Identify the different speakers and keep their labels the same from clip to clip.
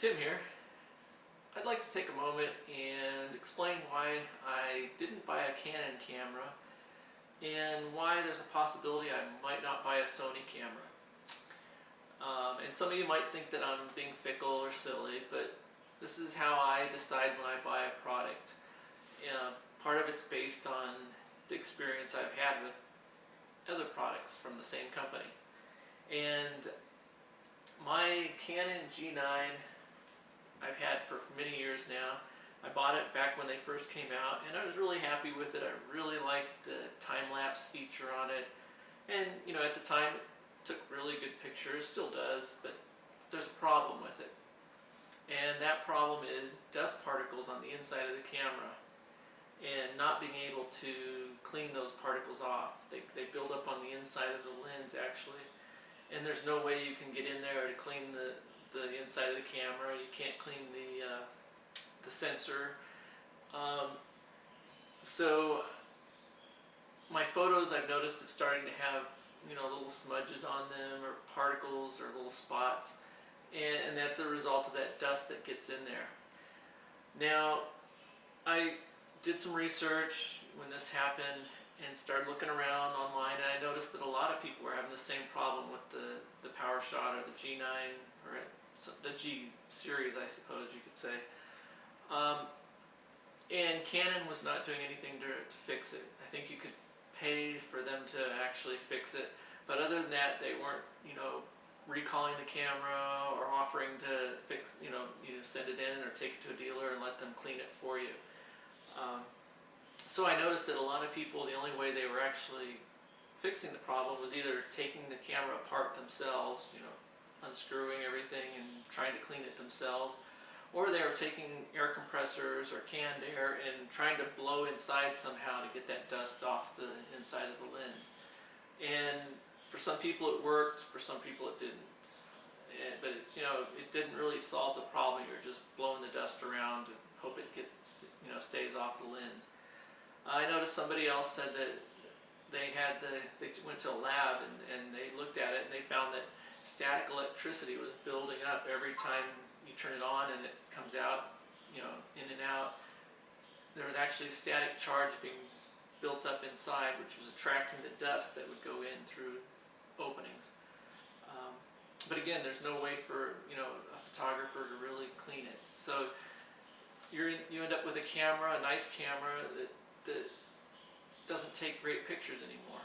Speaker 1: Tim here. I'd like to take a moment and explain why I didn't buy a Canon camera and why there's a possibility I might not buy a Sony camera. And some of you might think that I'm being fickle or silly, but this is how I decide when I buy a product. Part of it's based on the experience I've had with other products from the same company. And my Canon G9 I've had for many years now. I bought it back when they first came out and I was really happy with it. I really liked the time-lapse feature on it. And at the time it took really good pictures, still does, but there's a problem with it. And that problem is dust particles on the inside of the camera and not being able to clean those particles off. They build up on the inside of the lens actually, and there's no way you can get in there to clean the inside of the camera. You can't clean the sensor. So my photos, I've noticed, are starting to have little smudges on them or particles or little spots, and that's a result of that dust that gets in there. Now, I did some research when this happened and started looking around online, and I noticed that a lot of people were having the same problem with the PowerShot or the G9 or the G series, I suppose you could say. And Canon was not doing anything to fix it. I think you could pay for them to actually fix it, but other than that, they weren't, recalling the camera or offering to fix, you send it in or take it to a dealer and let them clean it for you. So I noticed that a lot of people, the only way they were actually fixing the problem was either taking the camera apart themselves, unscrewing everything and trying to clean it themselves, or they were taking air compressors or canned air and trying to blow inside somehow to get that dust off the inside of the lens. And for some people it worked, for some people it didn't. But it's, it didn't really solve the problem. You're just blowing the dust around and hope it gets, stays off the lens. I noticed somebody else said that they went to a lab and they looked at it and they found that static electricity was building up every time you turn it on and it comes out, in and out. There was actually a static charge being built up inside, which was attracting the dust that would go in through openings. But again, there's no way for a photographer to really clean it. So you end up with a camera, a nice camera that doesn't take great pictures anymore.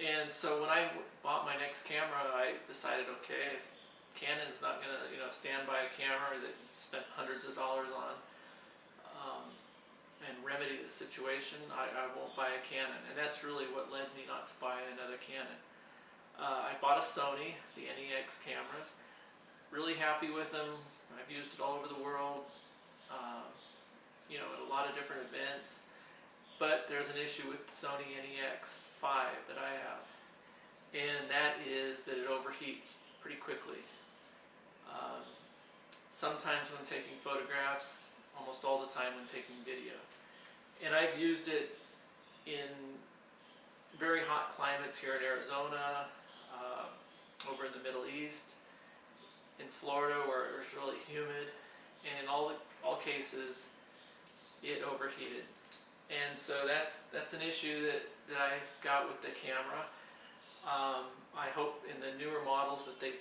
Speaker 1: And so when I bought my next camera, I decided, okay, if Canon's not going to stand by a camera that you spent hundreds of dollars on and remedy the situation, I won't buy a Canon. And that's really what led me not to buy another Canon. I bought a Sony, the NEX cameras. Really happy with them. I've used it all over the world, at a lot of different events. But there's an issue with the Sony NEX 5 that I have, and that is that it overheats pretty quickly. Sometimes when taking photographs, almost all the time when taking video. And I've used it in very hot climates here in Arizona, over in the Middle East, in Florida where it was really humid, and in all cases it overheated. And so that's an issue that I've got with the camera. I hope in the newer models that they've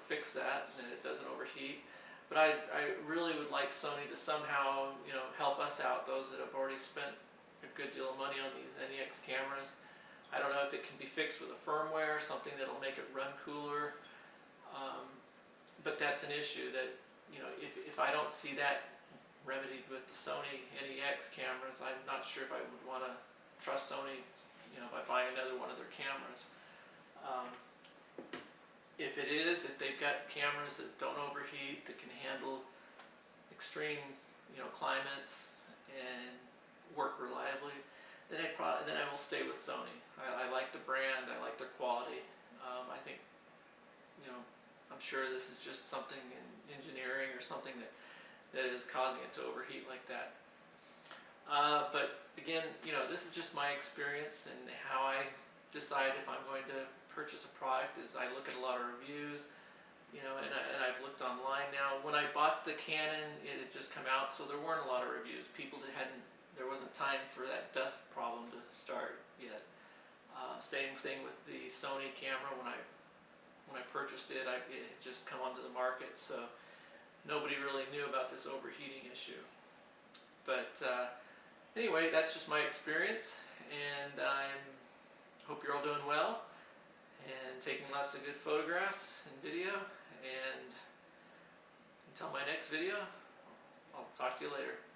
Speaker 1: fixed that and it doesn't overheat. But I really would like Sony to somehow help us out, those that have already spent a good deal of money on these NEX cameras. I don't know if it can be fixed with a firmware, something that'll make it run cooler. But that's an issue that if I don't see that remedied with the Sony NEX cameras, I'm not sure if I would want to trust Sony, by buying another one of their cameras. If they've got cameras that don't overheat, that can handle extreme, climates and work reliably, then I will stay with Sony. I like the brand, I like their quality. I think, I'm sure this is just something in engineering or something that is causing it to overheat like that. But again, this is just my experience and how I decide if I'm going to purchase a product is I look at a lot of reviews, and I've looked online now. the Canon, it had just come out, so there weren't a lot of reviews. There wasn't time for that dust problem to start yet. Same thing with the Sony camera. When I purchased it, it had just come onto the market, so nobody really knew about this overheating issue. But anyway, that's just my experience, and I hope you're all doing well and taking lots of good photographs and video. And until my next video, I'll talk to you later.